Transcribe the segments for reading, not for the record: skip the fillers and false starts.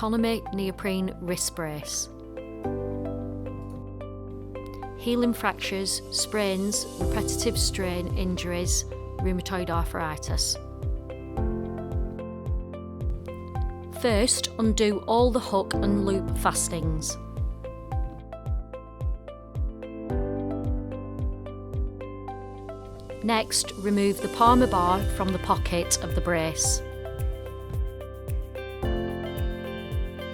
economy neoprene wrist brace. Healing fractures, sprains, repetitive strain injuries, rheumatoid arthritis. First, undo all the hook and loop fastenings. Next, remove the palmar bar from the pocket of the brace.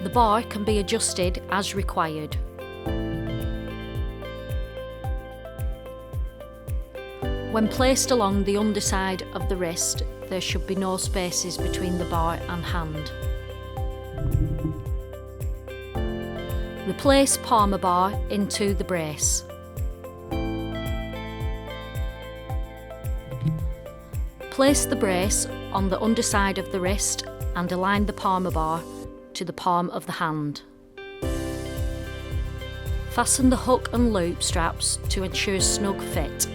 The bar can be adjusted as required. When placed along the underside of the wrist, there should be no spaces between the bar and hand. Replace palmar bar into the brace. Place the brace on the underside of the wrist and align the palmar bar to the palm of the hand. Fasten the hook and loop straps to ensure snug fit.